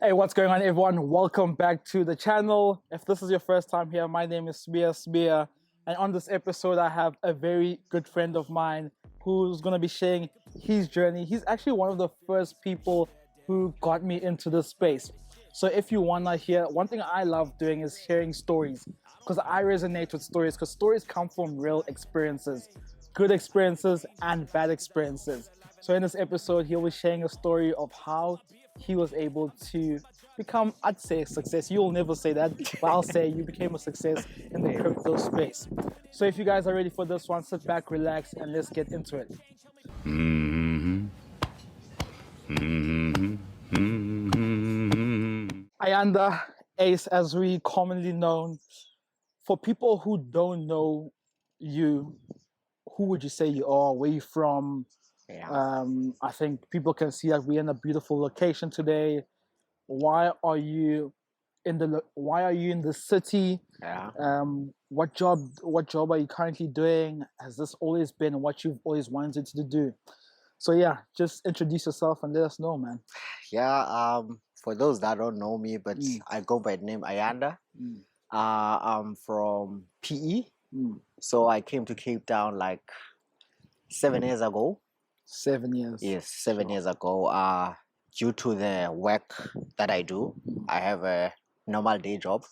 Hey, what's going on, everyone? Welcome back to the channel. If this is your first time here, my name is Smia. And on this episode, I have a very good friend of mine who's going to be sharing his journey. He's actually one of the first people who got me into this space. So if you want to hear, one thing I love doing is hearing stories because I resonate with stories because stories come from real experiences, good experiences and bad experiences. So in this episode, he'll be sharing a story of how he was able to become, I'd say, a success. You'll never say that, but I'll say you became a success in the crypto space. So if you guys are ready for this one, sit back, relax, and let's get into it. Ayanda Ace, as we commonly known, for people who don't know you, who would you say you are? Where you from? I think people can see that we're in a beautiful location today. Why are you Why are you in the city? What job are you currently doing? Has this always been what you've always wanted to do? So yeah, just introduce yourself and let us know, man. For those that don't know me, but I go by the name Ayanda. I'm from PE. So I came to Cape Town like 7 years ago. 7 years. Yes, 7 years ago. Due to the work that I do, I have a normal day job.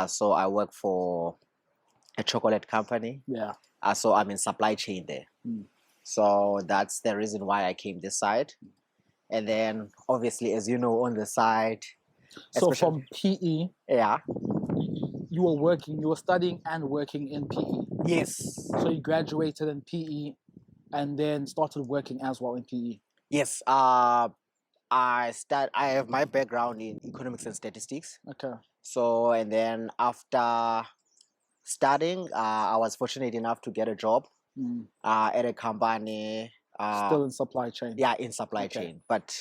So I work for a chocolate company. Yeah. So I'm in supply chain there. So that's the reason why I came this side. And then obviously, as you know, on the side. So from PE, Yeah. you were studying and working in PE. Yes. So you graduated in PE and then started working as well in PE. Yes. I have my background in economics and statistics. Okay. So and then after studying, I was fortunate enough to get a job at a company. Still in supply chain. Yeah, in supply chain. But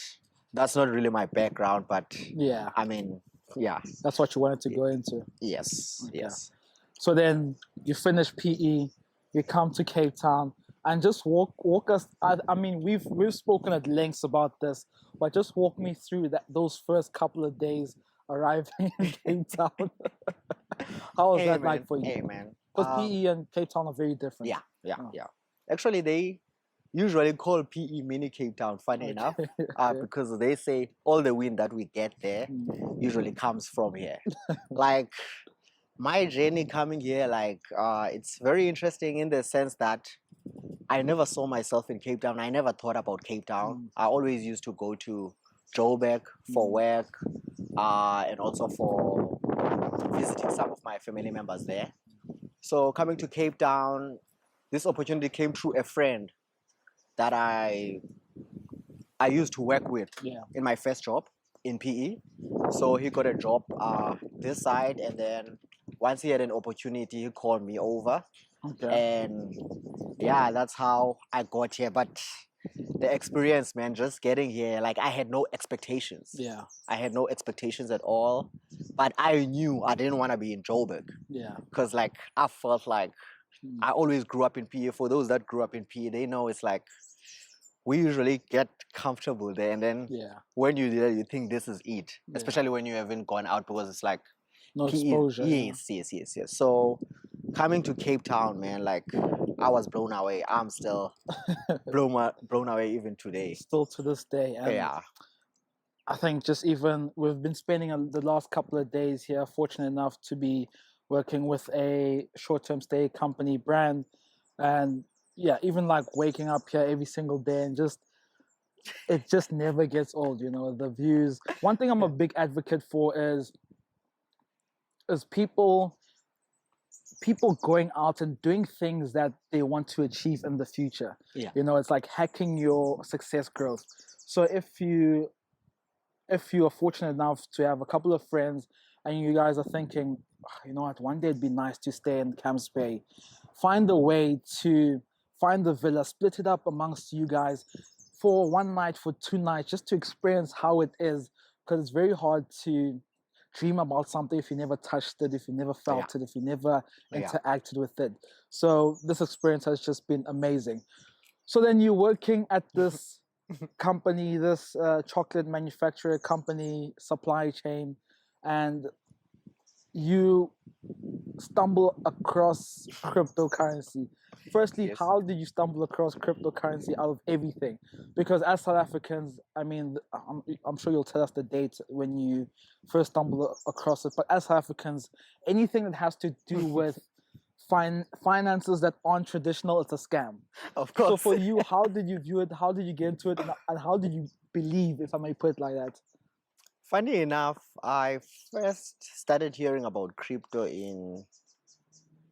that's not really my background. But yeah, I mean, yeah. That's what you wanted to go into. Yes. Okay. Yes. So then you finish PE, you come to Cape Town, and just walk us. I mean, we've spoken at length about this, but just walk me through those first couple of days arriving in Cape Town. How was that like for you? Hey, man. Because PE and Cape Town are very different. Yeah. Actually, they usually call PE mini Cape Town, funny enough, because they say all the wind that we get there usually comes from here. Like my journey coming here, it's very interesting in the sense that I never saw myself in Cape Town. I never thought about Cape Town. I always used to go to Joburg for work, and also for visiting some of my family members there. So coming to Cape Town, this opportunity came through a friend that I used to work with in my first job in PE. So he got a job this side, and then once he had an opportunity, he called me over. And yeah, that's how I got here. But the experience, man, just getting here, like I had no expectations. Yeah. I had no expectations at all. But I knew I didn't want to be in Joburg. Yeah. Because like I felt like I always grew up in PE. For those that grew up in PE, they know it's like we usually get comfortable there, and then when you're there, you think this is it. Especially when you haven't gone out, because it's like no PE, exposure. Yes. So coming to Cape Town, man, like I was blown away. I'm still blown away even today. Still to this day. And yeah. I think just even we've been spending the last couple of days here, fortunate enough to be working with a short-term stay company brand, and yeah, even like waking up here every single day and it just never gets old, you know, the views. One thing I'm a big advocate for is people going out and doing things that they want to achieve in the future. Yeah. You know, it's like hacking your success growth. So if you are fortunate enough to have a couple of friends and you guys are thinking, you know what, one day it'd be nice to stay in Camps Bay, find a way to find the villa, split it up amongst you guys for one night, for 2 nights, just to experience how it is, because it's very hard to dream about something if you never touched it, if you never felt it, if you never interacted with it. So this experience has just been amazing. So then you're working at this company, this chocolate manufacturer company supply chain, and you stumble across cryptocurrency. Firstly, Yes. how did you stumble across cryptocurrency out of everything? Because as South Africans, I mean, I'm sure you'll tell us the date when you first stumbled across it. But as South Africans, anything that has to do with finances that aren't traditional, it's a scam. Of So course. for you, how did you view it? How did you get into it? And how did you believe, if I may put it like that? Funny enough, I first started hearing about crypto in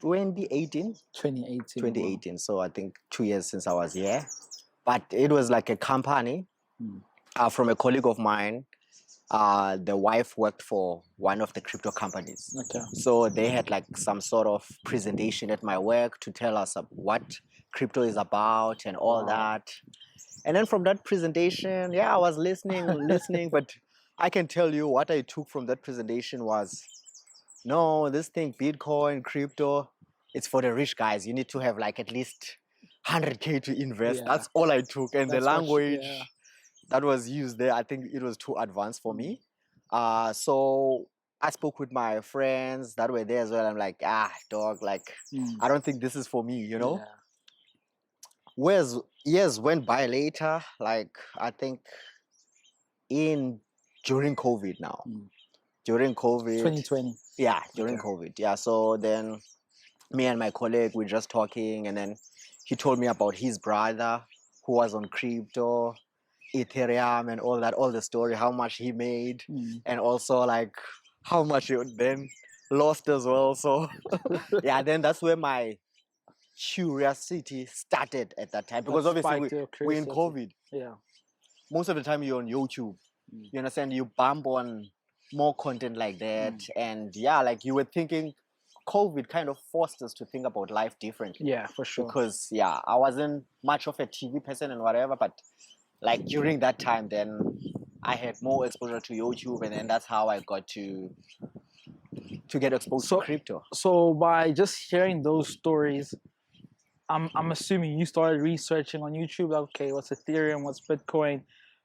2018. 2018. 2018. So I think 2 years since I was here. But it was like a company from a colleague of mine. The wife worked for one of the crypto companies. Okay. So they had like some sort of presentation at my work to tell us what crypto is about and all Wow. that. And then from that presentation, yeah, I was listening, but I can tell you what I took from that presentation was, no, this thing, Bitcoin, crypto, it's for the rich guys. You need to have like at least 100K to invest. Yeah. That's all I took. And the That's what language yeah. that was used there, I think it was too advanced for me. So I spoke with my friends that were there as well. I'm like, dog, like, I don't think this is for me, you know? Yeah. Whereas years went by later, like, I think during COVID now. During COVID. 2020. Yeah, during Okay. COVID. Yeah, so then me and my colleague were just talking, and then he told me about his brother who was on crypto, Ethereum, and all that, all the story, how much he made, and also like how much he then lost as well. So yeah, then that's where my curiosity started at that time, because That obviously spiked your we're in curiosity. COVID. Yeah. Most of the time you're on YouTube. You understand? You bump on more content like that, and yeah, like you were thinking, COVID kind of forced us to think about life differently. Yeah, for sure. Because yeah, I wasn't much of a TV person and whatever, but like during that time, then I had more exposure to YouTube, and then that's how I got to get exposed to crypto. So by just hearing those stories, I'm assuming you started researching on YouTube. Like, okay, what's Ethereum? What's Bitcoin?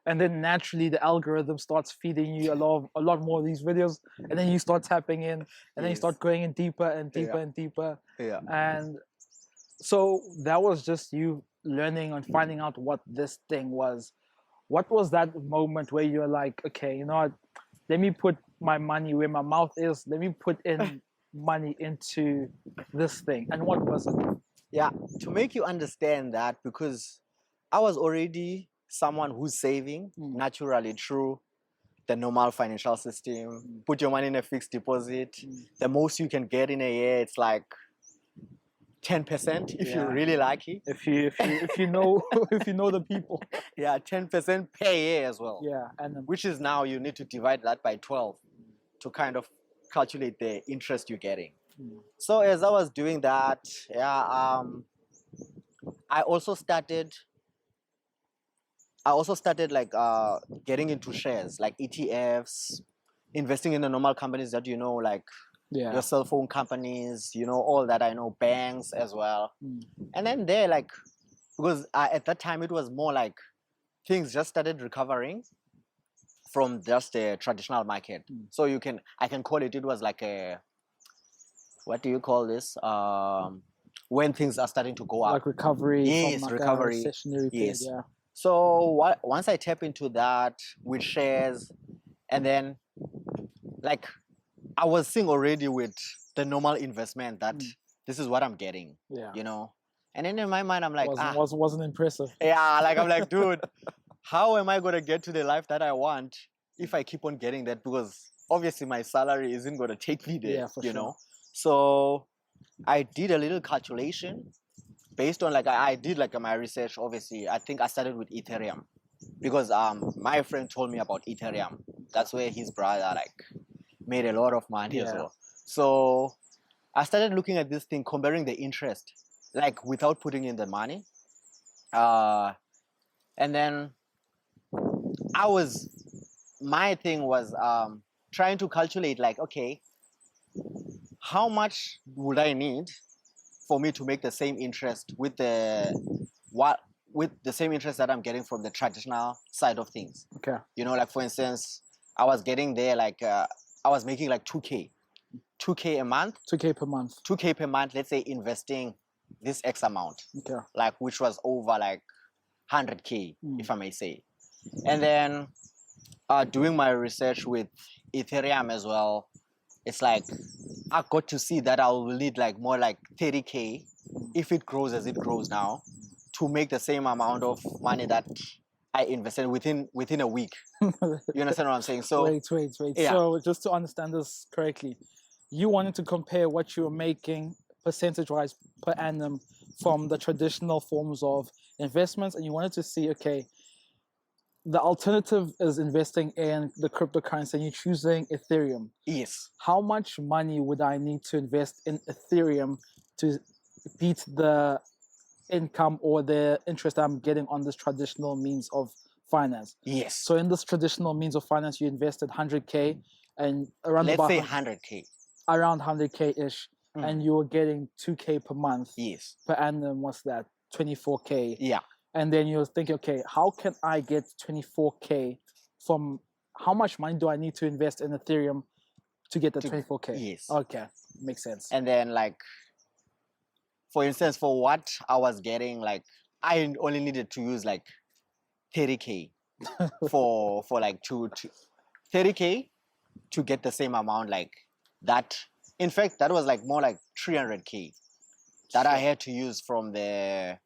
And then naturally the algorithm starts feeding you a lot more of these videos, and then you start tapping in, and then you start going in deeper and deeper and deeper. Yeah. And so that was just you learning and finding out what this thing was. What was that moment where you're like, okay, you know what? Let me put my money where my mouth is. Let me put in money into this thing. And what was it? Yeah, to make you understand that, because I was already someone who's saving naturally through the normal financial system. Put your money in a fixed deposit. The most you can get in a year, it's like 10% if you're really lucky. If you know if you know the people. Yeah, 10% per year as well. Yeah, and which is now you need to divide that by 12 to kind of calculate the interest you're getting. So as I was doing that, yeah, I also started like getting into shares, like ETFs, investing in the normal companies that you know, like your cell phone companies, you know, all that. I know banks as well. And then there, like, because at that time it was more like things just started recovering from just a traditional market. So I can call it was like a, what do you call this? When things are starting to go up. like recovery. Yes, from like recovery. A recessionary period, yeah. So once I tap into that with shares, and then like I was seeing already with the normal investment that this is what I'm getting. Yeah. You know? And then in my mind I'm like, wasn't impressive. Yeah, like I'm like, dude, how am I gonna get to the life that I want if I keep on getting that? Because obviously my salary isn't gonna take me there. Yeah, for you sure. know? So I did a little calculation based on like I did like my research. Obviously, I think I started with Ethereum because my friend told me about Ethereum. That's where his brother like made a lot of money as well. So I started looking at this thing, comparing the interest, like without putting in the money. And then my thing was trying to calculate like, okay, how much would I need for me to make the same interest with the with the same interest that I'm getting from the traditional side of things. Okay. You know, like for instance, I was getting there like I was making like 2K a month, 2K per month. 2K per month. Let's say investing this X amount, Okay. like which was over like 100K, Mm. if I may say. And then doing my research with Ethereum as well, it's like I got to see that I will need like more like 30K if it grows as it grows now to make the same amount of money that I invested within a week. You understand what I'm saying? So wait. yeah. So just to understand this correctly, you wanted to compare what you were making percentage-wise per annum from the traditional forms of investments, and you wanted to see, okay, the alternative is investing in the cryptocurrency, and you're choosing Ethereum. Yes. How much money would I need to invest in Ethereum to beat the income or the interest I'm getting on this traditional means of finance? Yes. So in this traditional means of finance, you invested 100K and around Let's about say 100K. around 100K ish, and you were getting 2K per month. Yes. Per annum, what's that? 24K. Yeah. And then you're thinking, okay, how can I get 24K from how much money do I need to invest in Ethereum to get the 24K? Yes. Okay, makes sense. And then like, for instance, for what I was getting, like I only needed to use like 30K for like 30K to get the same amount like that. In fact, that was like more like 300K that I had to use from the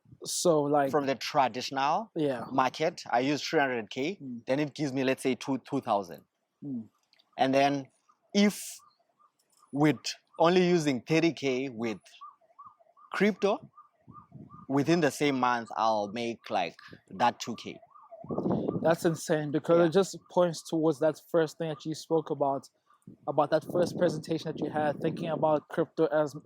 traditional market. I used 300K, then it gives me, let's say, 2,000. And then if with only using 30K with crypto, within the same month, I'll make like that 2K. That's insane, because it just points towards that first thing that you spoke about that first presentation that you had, thinking about crypto as, you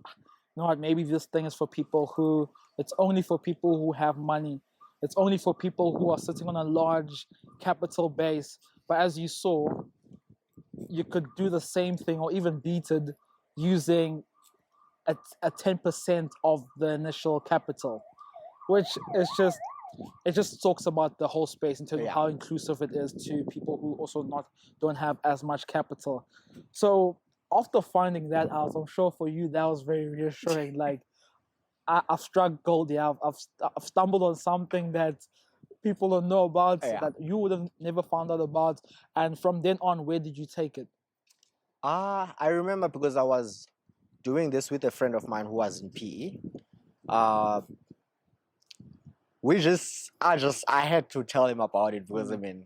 know what, maybe this thing is for people who, it's only for people who have money. It's only for people who are sitting on a large capital base. But as you saw, you could do the same thing or even beat it using a 10% of the initial capital, which is just, it just talks about the whole space in terms of how inclusive it is to people who also don't have as much capital. So after finding that out, I'm sure for you that was very reassuring. Like, I've struck gold. Yeah, I've stumbled on something that people don't know about, that you would have never found out about. And from then on, where did you take it? I remember because I was doing this with a friend of mine who was in PE. I had to tell him about it because I mean,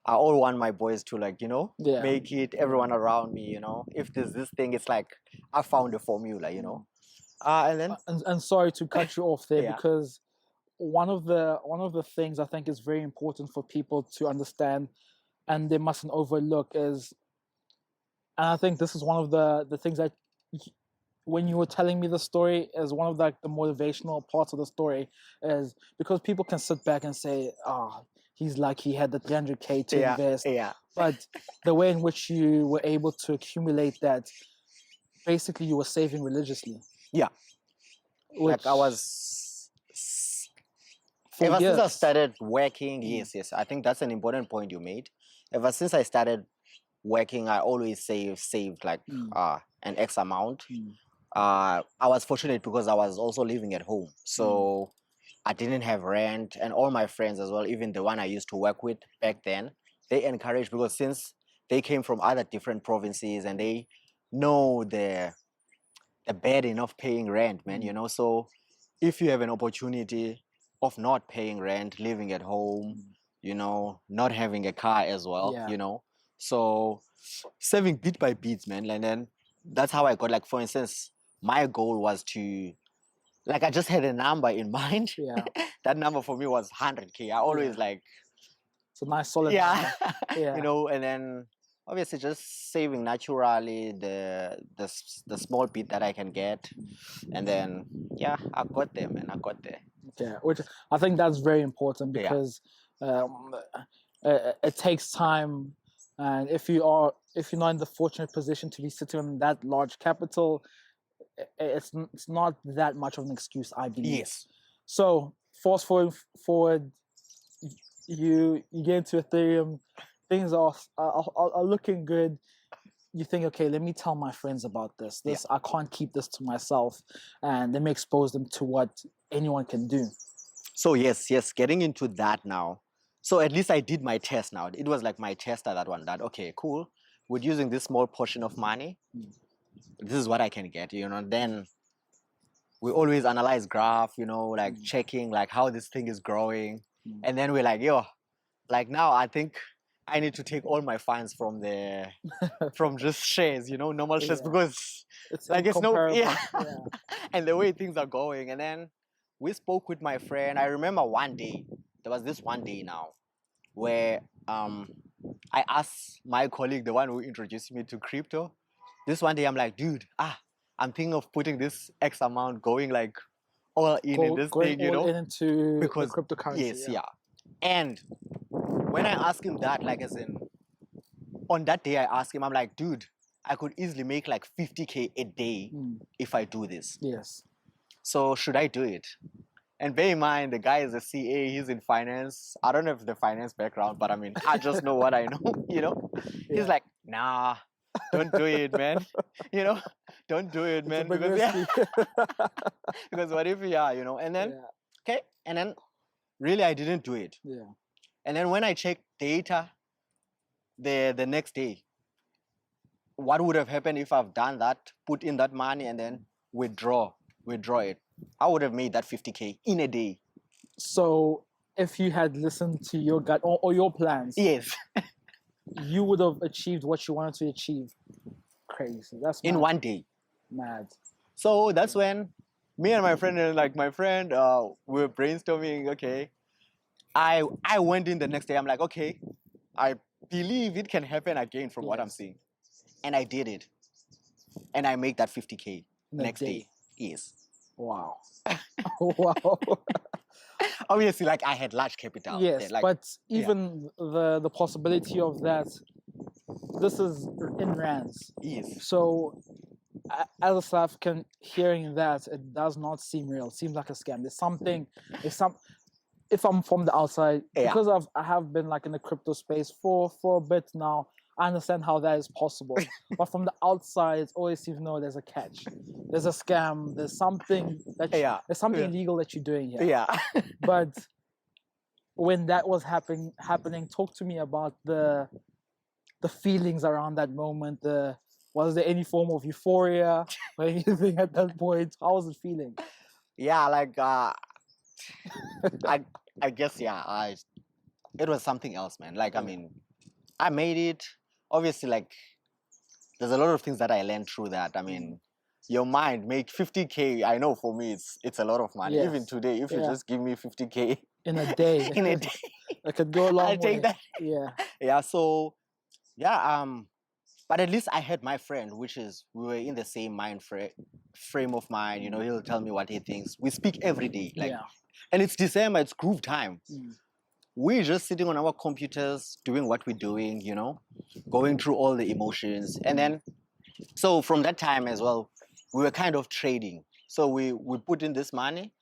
I all want my boys to, like, you know, make it, everyone around me, you know. If there's this thing, it's like I found a formula, you know. And then and sorry to cut you off there, because one of the things I think is very important for people to understand, and they mustn't overlook, is, and I think this is one of the things that, when you were telling me the story, is one of the motivational parts of the story, is because people can sit back and say, he's like, he had the 300K to invest. But the way in which you were able to accumulate that, basically you were saving religiously. Like I was, ever since I started working, yes, I think that's an important point you made. Ever since I started working, I always saved like an X amount. I was fortunate because I was also living at home, so I didn't have rent, and all my friends as well, even the one I used to work with back then, they encouraged, because since they came from other different provinces and they know the burden of paying rent, man, you know. So if you have an opportunity of not paying rent, living at home, you know, not having a car as well, you know, so saving bit by bit, man. And then that's how I got, like, for instance, my goal was to, like, I just had a number in mind. That number for me was 100K. I always like, it's a nice solid number. You know, and then obviously just saving naturally the small bit that I can get, and then I got there, man. I got there. Which I think that's very important, because it takes time, and if you're not in the fortunate position to be sitting on that large capital, it's not that much of an excuse, I believe. Yes. So fast forward, you get into Ethereum, things are looking good. You think, okay, let me tell my friends about this. I can't keep this to myself, and let me expose them to what anyone can do. So yes, getting into that now. So at least I did my test now. It was like my test at that one. That okay, cool. With using this small portion of money, this is what I can get. Then we always analyze graph. Like checking like how this thing is growing, and then we're like, yo, like now I think I need to take all my funds from from just shares, normal shares, because It's like it's no incomparable. and the way things are going. And then we spoke with my friend. I remember one day, there was this one day now where I asked my colleague, the one who introduced me to crypto. This one day I'm like, dude, I'm thinking of putting this X amount going like all in this going thing, all into because the cryptocurrency. yes, yeah. And when I asked him that, like as in on that day, I asked him, I'm like, dude, I could easily make like 50K a day if I do this. Yes. So should I do it? And bear in mind, the guy is a CA, he's in finance. I don't have the finance background, but I mean, I just know what I know, He's like, nah, don't do it, man. Don't do it, man. Because, because what if, and then, okay, and then really I didn't do it. Yeah. And then when I checked data the next day, what would have happened if I've done that, put in that money and then withdraw it? I would have made that 50K in a day. So if you had listened to your gut or your plans, yes, you would have achieved what you wanted to achieve. Crazy. That's mad. In one day. Mad. So that's when me and my friend, we were brainstorming. Okay, I went in the next day. I'm like, okay, I believe it can happen again from what I'm seeing, and I did it, and I make that 50K next day. Yes. Wow. Wow. Obviously, like I had large capital. Yes, there, but even the possibility of that, this is in rands. Yes. So as a South African, hearing that, it does not seem real. It seems like a scam. If I'm from the outside, because I have been like in the crypto space for a bit now, I understand how that is possible. But from the outside, it always seems there's a catch. There's a scam. There's something there's something illegal that you're doing here. Yeah. But when that was happening, talk to me about the feelings around that moment. Was there any form of euphoria or anything at that point? How was it feeling? Yeah, like I guess it was something else, man. Like I mean, I made it. Obviously, like there's a lot of things that I learned through that. I mean, your mind make 50K. I know for me it's a lot of money. Yes. Even today, if you just give me 50K in a day, I could go a long way. I'll take that. Yeah. Yeah. So but at least I had my friend, which is we were in the same frame of mind. He'll tell me what he thinks. We speak every day, and it's December. It's groove time. We're just sitting on our computers doing what we're doing, going through all the emotions. And then, so from that time as well, we were kind of trading. So we put in this money,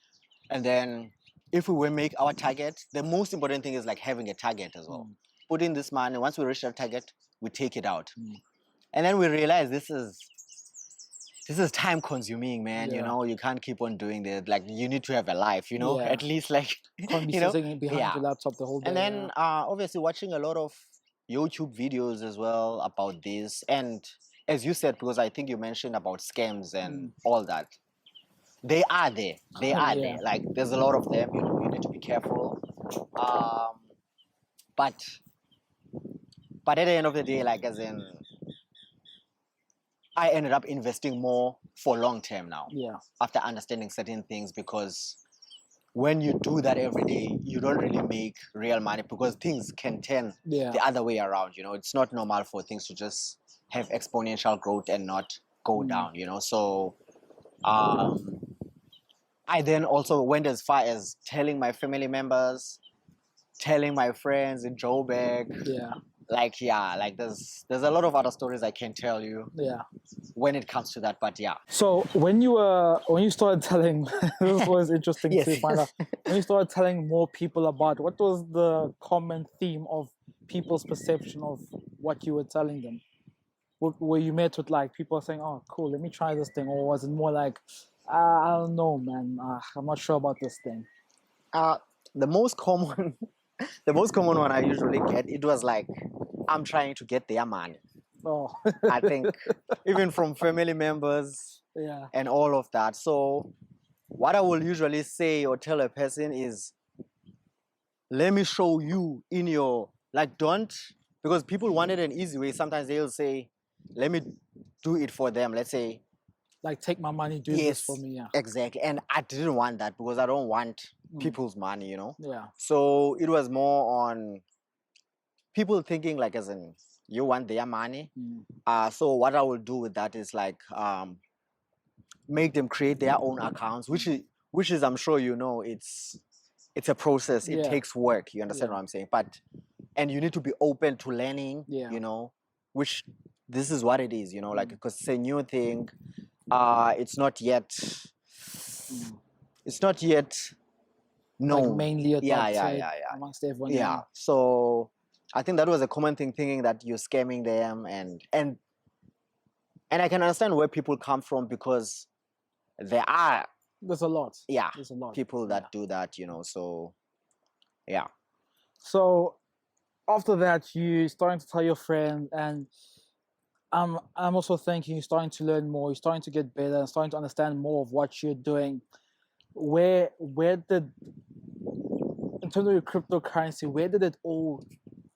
and then if we will make our target, the most important thing is like having a target as well. Put in this money. Once we reach that target, we take it out. And then we realize this is time consuming, man. You can't keep on doing that. Like you need to have a life, at least like can't be sitting behind the laptop the whole day. And then obviously watching a lot of YouTube videos as well about this. And as you said, because I think you mentioned about scams and all that. They are there. They are there. Like there's a lot of them, you need to be careful. But at the end of the day, like as in I ended up investing more for long term now. Yeah. After understanding certain things, because when you do that every day, you don't really make real money because things can turn the other way around. It's not normal for things to just have exponential growth and not go down. So I then also went as far as telling my family members, telling my friends in Joburg. Yeah. like yeah, like there's a lot of other stories I can tell you Yeah. when it comes to that, but yeah. So when you started telling, this was interesting to Yes. find out. When you started telling more people about, what was the common theme of people's perception of what you were telling them? Were you met with like people saying, "Oh, cool, let me try this thing," or was it more like, "I don't know, man. I'm not sure about this thing." uh the most common the most common one I usually get, it was like, I'm trying to get their money. Oh, I think even from family members yeah, and all of that. So what I will usually say or tell a person is, let me show you in your, like, don't, because people want it an easy way. Sometimes they'll say, let me do it for them. Let's say, like take my money, do this for yes, me. Yeah, exactly. And I didn't want that because I don't want Mm. people's money, yeah, So it was more on people thinking like, as in, you want their money. Mm. So what I will do with that is like, make them create their own accounts, which is I'm sure it's a process. It Yeah. takes work. You understand Yeah. what I'm saying? But and you need to be open to learning. Yeah. Which this is what it is. Like, Mm. because it's a new thing. It's not yet. Mm. It's not yet Like known. mainly Yeah, adopted yeah, yeah, amongst everyone. yeah. So I think that was a common thing, thinking that you're scamming them, and I can understand where people come from, because there are, There's a lot. yeah, There's a lot. people that do that, so yeah. So after that, you starting to tell your friend, and I'm also thinking you're starting to learn more. You're starting to get better, and starting to understand more of what you're doing. Where did, in terms of your cryptocurrency, where did it all?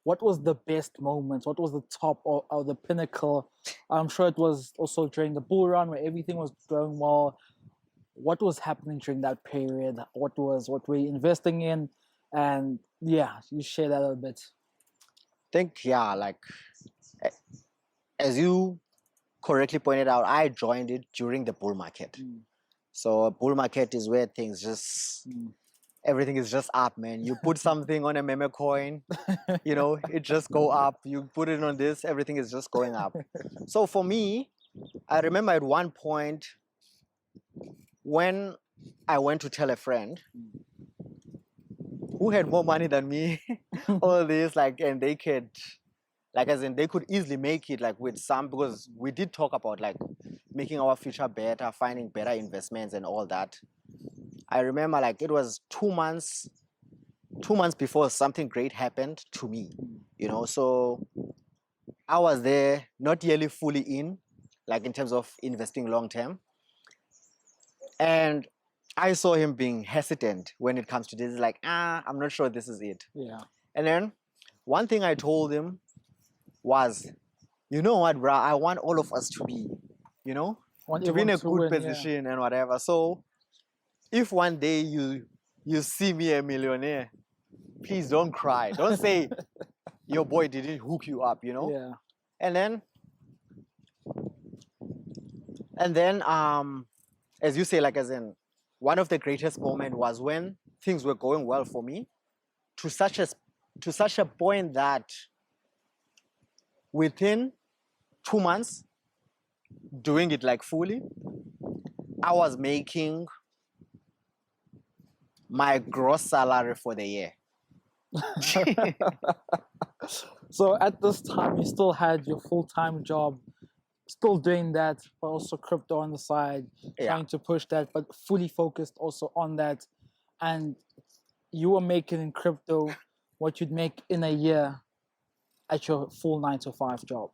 What was the best moments? What was the top or the pinnacle? I'm sure it was also during the bull run where everything was going well. What was happening during that period? What were you investing in? And yeah, you share that a bit. Think, yeah, like, a- as you correctly pointed out, I joined it during the bull market. Mm. So a bull market is where things just, Mm. everything is just up, man. You put something on a meme coin, it just go up. You put it on this, everything is just going up. So for me, I remember at one point when I went to tell a friend who had more money than me, all this, like, and they could, like, as in, they could easily make it, like, with some, because we did talk about, like, making our future better, finding better investments and all that. I remember, like, it was 2 months before something great happened to me, so I was there, not really fully in, like, in terms of investing long term. And I saw him being hesitant when it comes to this, like, I'm not sure this is it. Yeah. And then one thing I told him was, you know what, bro, I want all of us to be, Want to be in everyone a to good win, yeah. position and whatever. So if one day you see me a millionaire, please don't cry. Don't say your boy didn't hook you up, Yeah. And then as you say, like, as in, one of the greatest moments was when things were going well for me, to such a point that within 2 months doing it, like, fully, I was making my gross salary for the year. So at this time, you still had your full-time job, still doing that, but also crypto on the side, Yeah. trying to push that, but fully focused also on that. And you were making in crypto what you'd make in a year at your full 9 to 5 job.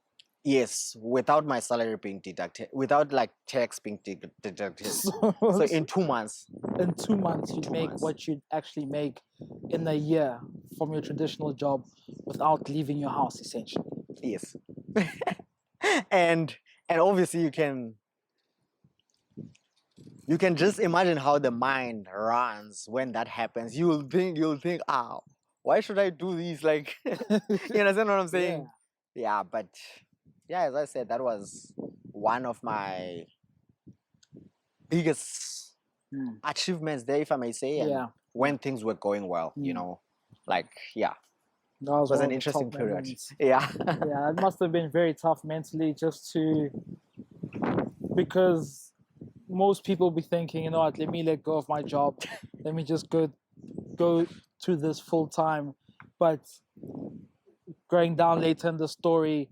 Yes, without my salary being deducted, without, like, tax being deducted. So in 2 months, in 2 months, you'd 2 make months. what you'd actually make in a year from your traditional job without leaving your house, essentially. Yes. and obviously you can just imagine how the mind runs when that happens. You'll think, why should I do these? Like, you understand what I'm saying? Yeah, but yeah, as I said, that was one of my biggest achievements there, if I may say. And Yeah. when things were going well, like, yeah. That was was one an of the interesting top period. moments. Yeah. Yeah, it must have been very tough mentally just to, because most people be thinking, you know what, let me let go of my job, let me just go to this full time. But going down later in the story,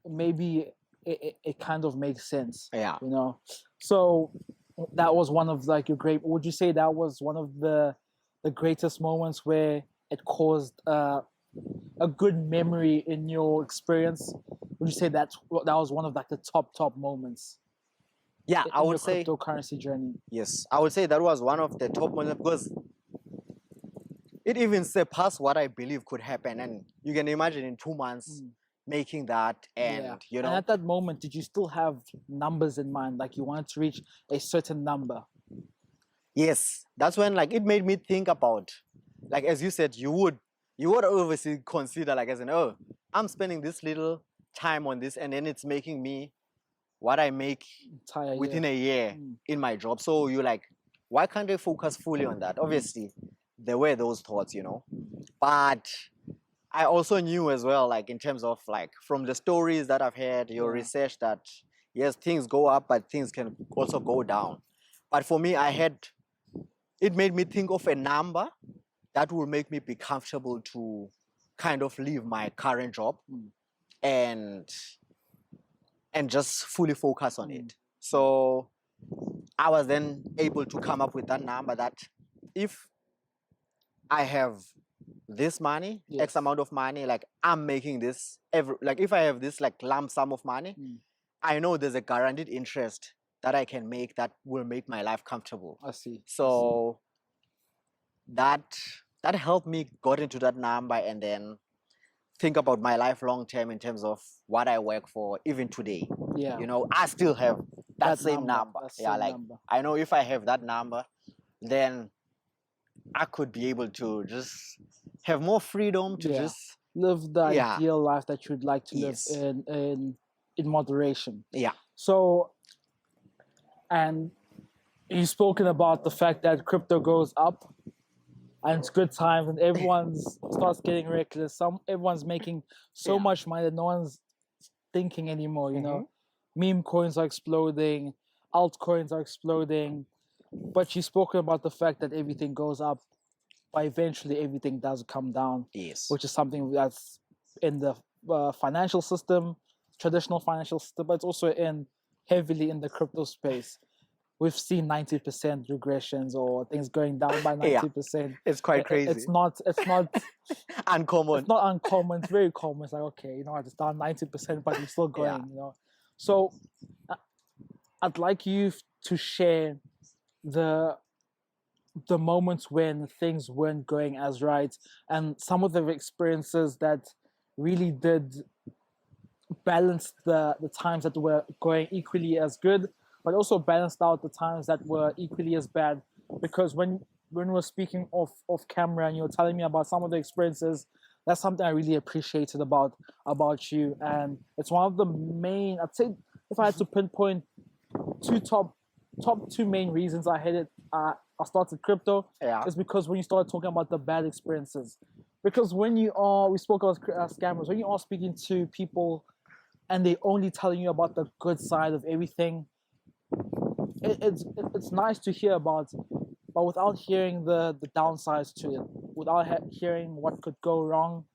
maybe it kind of makes sense, Yeah. you know. So that was one of like your great. Would you say that was one of the greatest moments where it caused a good memory in your experience? Would you say that was one of like the top moments Yeah, I in your would say cryptocurrency journey? yes. I would say that was one of the top moments because it even surpassed what I believe could happen. And you can imagine in 2 months making that, and Yeah. you And know, at that moment, did you still have numbers in mind? Like you wanted to reach a certain number? yes, that's when like it made me think about, like as you said, you would obviously consider like as an, oh, I'm spending this little time on this, and then it's making me what I make Entire within year. a year Mm. in my job. So you're like, why can't I focus fully on that? Obviously, there were those thoughts, you know, but I also knew as well, like in terms of like from the stories that I've heard, your Yeah. research, that yes, things go up, but things can also go down. But for me, it made me think of a number that will make me be comfortable to kind of leave my current job Mm. and just fully focus on Mm. it. So I was then able to come up with that number that if I have this money, X Yes. amount of money, like I'm making this every, like if I have this like lump sum of money, Mm. I know there's a guaranteed interest that I can make that will make my life comfortable. I see. So that helped me got into that number and then think about my life long term in terms of what I work for even today. Yeah. You know, I still have that same number. that Yeah, same like number. I know if I have that number, then I could be able to just have more freedom to Yeah. just Live the Yeah. ideal life that you'd like to live Yes. in moderation. Yeah. So, and you've spoken about the fact that crypto goes up and it's good times and everyone's starts getting reckless. Everyone's making so Yeah. much money that no one's thinking anymore, you know. Mm-hmm. Meme coins are exploding, altcoins are exploding. But you've spoken about the fact that everything goes up, but eventually everything does come down, Yes. which is something that's in the financial system, traditional financial system, but it's also heavily in the crypto space. We've seen 90% regressions or things going down by Yeah. 90%. It's quite crazy. It's not Uncommon. it's not uncommon. It's very common. It's like, okay, you know, it's down 90%, but you're still going. Yeah. You know, so I'd like you to share the moments when things weren't going as right and some of the experiences that really did balance the times that were going equally as good, but also balanced out the times that were equally as bad. Because when we were speaking off camera and you were telling me about some of the experiences, that's something I really appreciated about you. And it's one of the main, I'd say, if I had to pinpoint top two main reasons I started crypto, Yeah. is because when you started talking about the bad experiences. Because when we spoke about scammers, when you are speaking to people and they only telling you about the good side of everything, it's nice to hear about, but without hearing the downsides to it, without hearing what could go wrong,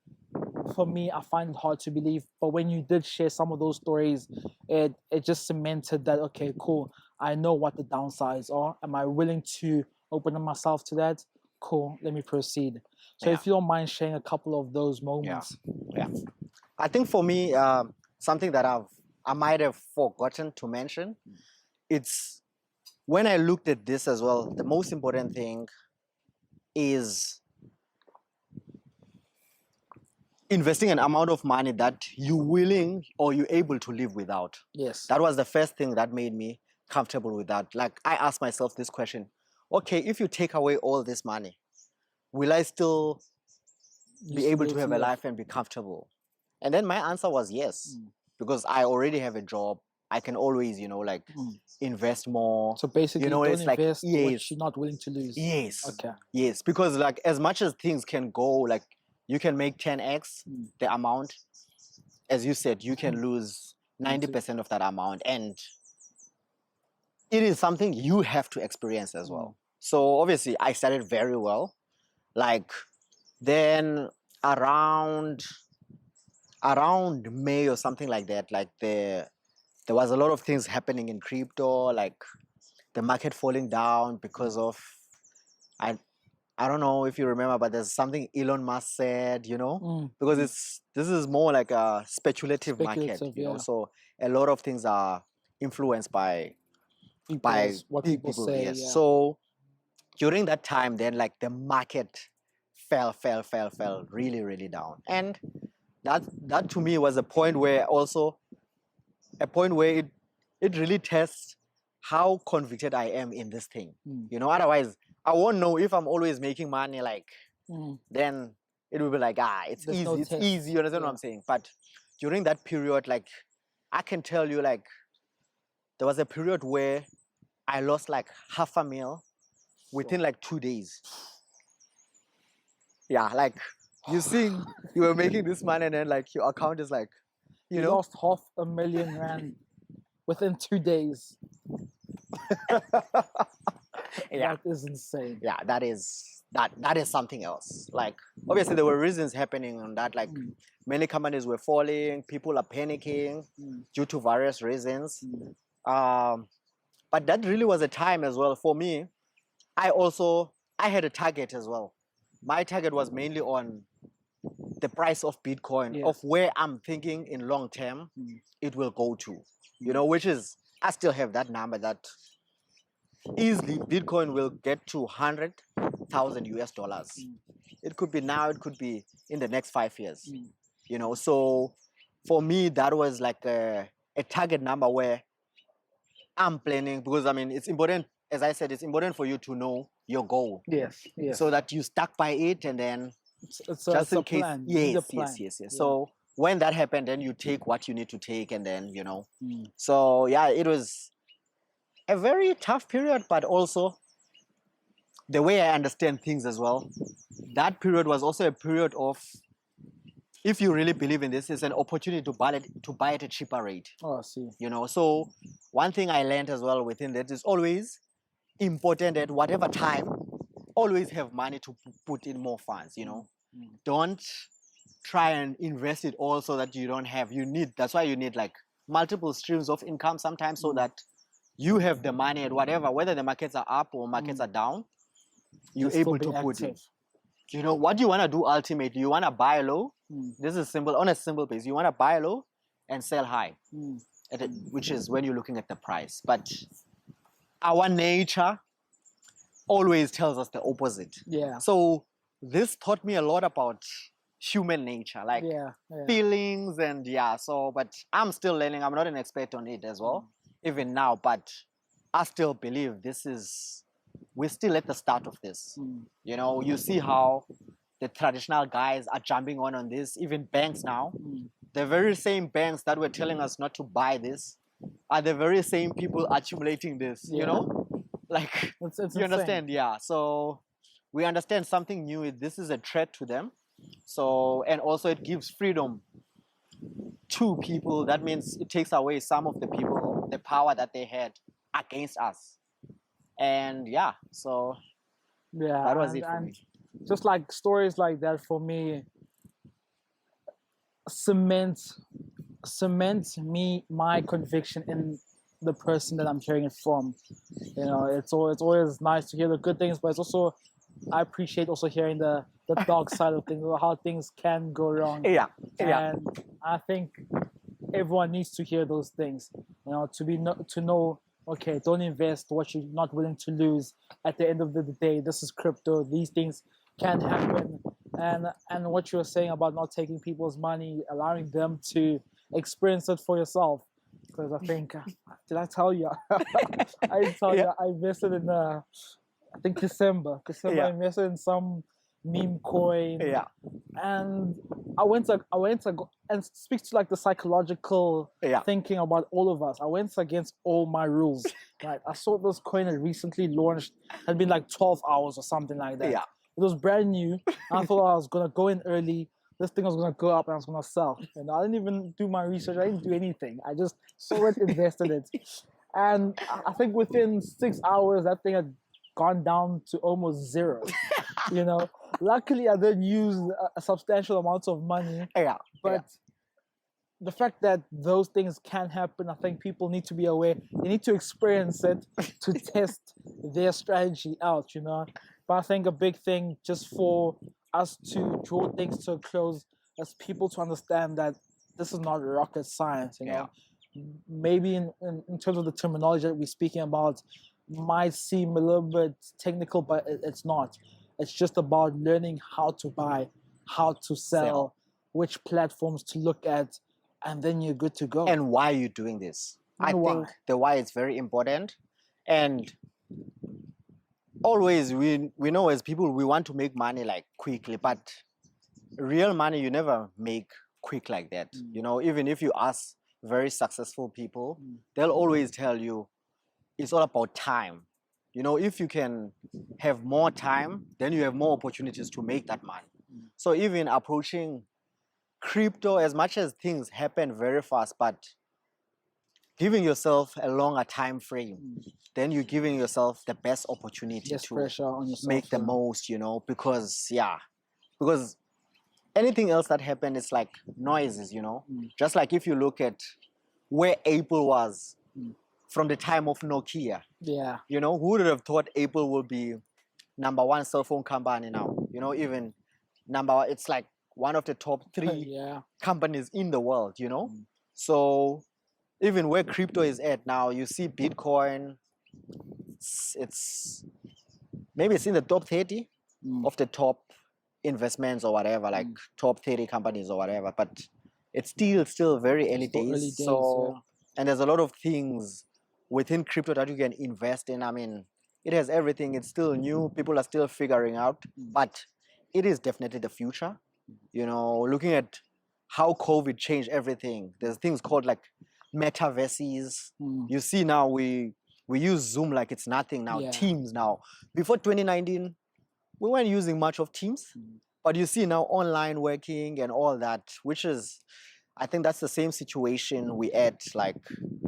for me, I find it hard to believe. But when you did share some of those stories, it just cemented that, okay, cool, I know what the downsides are. Am I willing to open up myself to that? Cool, let me proceed. So Yeah. if you don't mind sharing a couple of those moments. Yeah. I think for me, something that I might have forgotten to mention, it's when I looked at this as well, the most important thing is investing an amount of money that you're willing or you're able to live without. Yes. That was the first thing that made me comfortable with that. Like I asked myself this question, okay, if you take away all this money, will I still be able to have a life and be comfortable? And then my answer was yes, because I already have a job. I can always, invest more. So basically, don't invest yes, what you're not willing to lose. yes, Okay. yes, because like as much as things can go, like you can make 10x the amount. As you said, you can lose 90% of that amount. And it is something you have to experience as well. So obviously I started very well. Like then around May or something like that, like there was a lot of things happening in crypto, like the market falling down because of I don't know if you remember, but there's something Elon Musk said, because this is more like a speculative market, so a lot of things are influenced by what people say. Yes. Yeah. So during that time, then like the market fell really, really down, and that to me was a point where it really tests how convicted I am in this thing. Otherwise I won't know if I'm always making money, like then it will be like, it's There's easy, no it's test. easy, you understand what I'm saying? But during that period, like I can tell you, like there was a period where I lost like $500,000 within like 2 days. Yeah, like you think you were making this money and then like your account is like, you lost $500,000 within 2 days. Yeah. That is insane. Yeah, that is something else. Like obviously there were reasons happening on that, like many companies were falling, people are panicking due to various reasons. But that really was a time as well for me. I had a target as well. My target was mainly on the price of Bitcoin, of where I'm thinking in long term it will go to, which is, I still have that number that easily Bitcoin will get to 100,000 US dollars. It could be now, it could be in the next 5 years, so for me that was like a target number where I'm planning, because I mean it's important, as I said, it's important for you to know your goal. Yes. So that you stuck by it, and then it's just in a case. plan. Yes. So when that happened, then you take what you need to take, and then So yeah, it was a very tough period, but also the way I understand things as well, that period was also a period of, if you really believe in this, it's an opportunity to buy at a cheaper rate. Oh, I see. So one thing I learned as well within that is always important at whatever time, always have money to put in more funds. Don't try and invest it all so that you don't have. That's why you need like multiple streams of income sometimes, so that you have the money at whatever, whether the markets are up or markets are down, you're able to put it. What do you want to do ultimately? You want to buy low. This is simple, on a simple base. You want to buy low and sell high, which is when you're looking at the price. But our nature always tells us the opposite. Yeah. So this taught me a lot about human nature, like feelings, and but I'm still learning. I'm not an expert on it as well, even now, but I still believe we're still at the start of this. You see how the traditional guys are jumping on this, even banks now. The very same banks that were telling us not to buy this are the very same people accumulating this, like, it's you understand? Yeah. So we understand something new. This is a threat to them. So, and also it gives freedom to people. That means it takes away some of the people, the power that they had against us. And so that was it for me. Just like stories like that for me cement my conviction in the person that I'm hearing it from. It's always nice to hear the good things, but it's also, I appreciate also hearing the dark side of things, how things can go wrong. And I think everyone needs to hear those things, to know, okay, don't invest what you're not willing to lose. At the end of the day, this is crypto. These things can happen. And what you're saying about not taking people's money, allowing them to experience it for yourself. Because I think, did I tell you? I didn't tell you. I invested in, I think December. I invested in some meme coin. And I went to and speaks to like the psychological thinking about all of us. I went against all my rules. Right, I saw this coin that recently launched, had been like 12 hours or something like that. was brand new. I thought I was gonna go in early. This thing was gonna go up and I was gonna sell. And I didn't even do my research. I didn't do anything. I just saw it, invested it, and I think within 6 hours that thing had gone down to almost zero. You know, luckily I didn't use a substantial amount of money, Yeah. but the fact that those things can happen, I think people need to be aware. They need to experience it to test their strategy out, you know. But I think a big thing just for us to draw things to a close as people to understand that this is not rocket science, you know. Maybe in terms of the terminology that we're speaking about might seem a little bit technical, but it's not. It's just about learning how to buy, how to sell, which platforms to look at, and then you're good to go. And why you're doing this. I And why. think the why is very important. And always we know as people we want to make money like quickly, but real money you never make quick like that. You know, even if you ask very successful people, they'll always tell you it's all about time. You know, if you can have more time, then you have more opportunities to make that money. So even approaching crypto, as much as things happen very fast, but giving yourself a longer time frame, then you're giving yourself the best opportunity Less to pressure on yourself. make the most, you know, because anything else that happened is like noises, you know. Just like if you look at where Apple was from the time of Nokia, Yeah. you know, who would have thought Apple would be #1 cell phone company now? You know, even it's like one of the top 3 Yeah. companies in the world, you know. So even where crypto is at now, you see Bitcoin, it's maybe it's in the top 30 of the top investments or whatever, like top 30 companies or whatever, but it's still very early Still days. early days, So yeah. and there's a lot of things within crypto that you can invest in. I mean, it has everything. It's still new. People are still figuring out, but it is definitely the future. You know, looking at how COVID changed everything. There's things called like metaverses. You see now we use Zoom like it's nothing now. Yeah. Teams now. Before 2019, we weren't using much of Teams, but you see now online working and all that, which is, I think that's the same situation we at like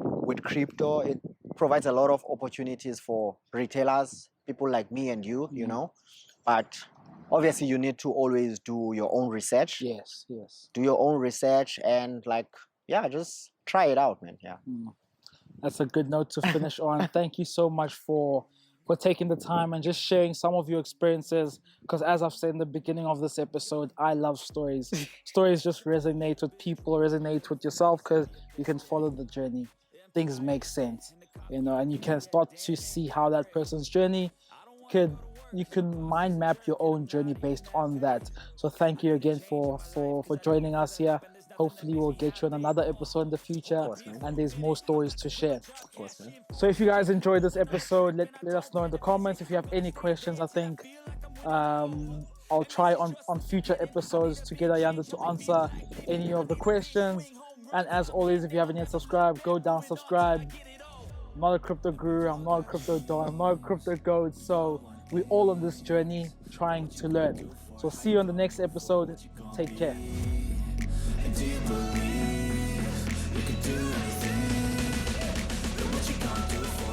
with crypto. It provides a lot of opportunities for retailers, people like me and you, you know, but obviously you need to always do your own research. Yes. Yes. Do your own research and like, yeah, just try it out, man. Yeah. That's a good note to finish on. Thank you so much for taking the time and just sharing some of your experiences. Because as I've said in the beginning of this episode, I love stories. Stories just resonate with people, resonate with yourself, because you can follow the journey. Things make sense, you know, and you can start to see how that person's journey you can mind map your own journey based on that. So thank you again for joining us here. Hopefully we'll get you on another episode in the future, course, man. and there's more stories to share. Of course, man. So if you guys enjoyed this episode, let us know in the comments. If you have any questions, I think I'll try on future episodes to get Ayanda to answer any of the questions. And as always, if you haven't yet subscribed, go down, subscribe. I'm not a crypto guru, I'm not a crypto don, I'm not a crypto goat. So we're all on this journey trying to learn. So see you on the next episode. Take care. Do you believe you can do anything? But what you gonna do for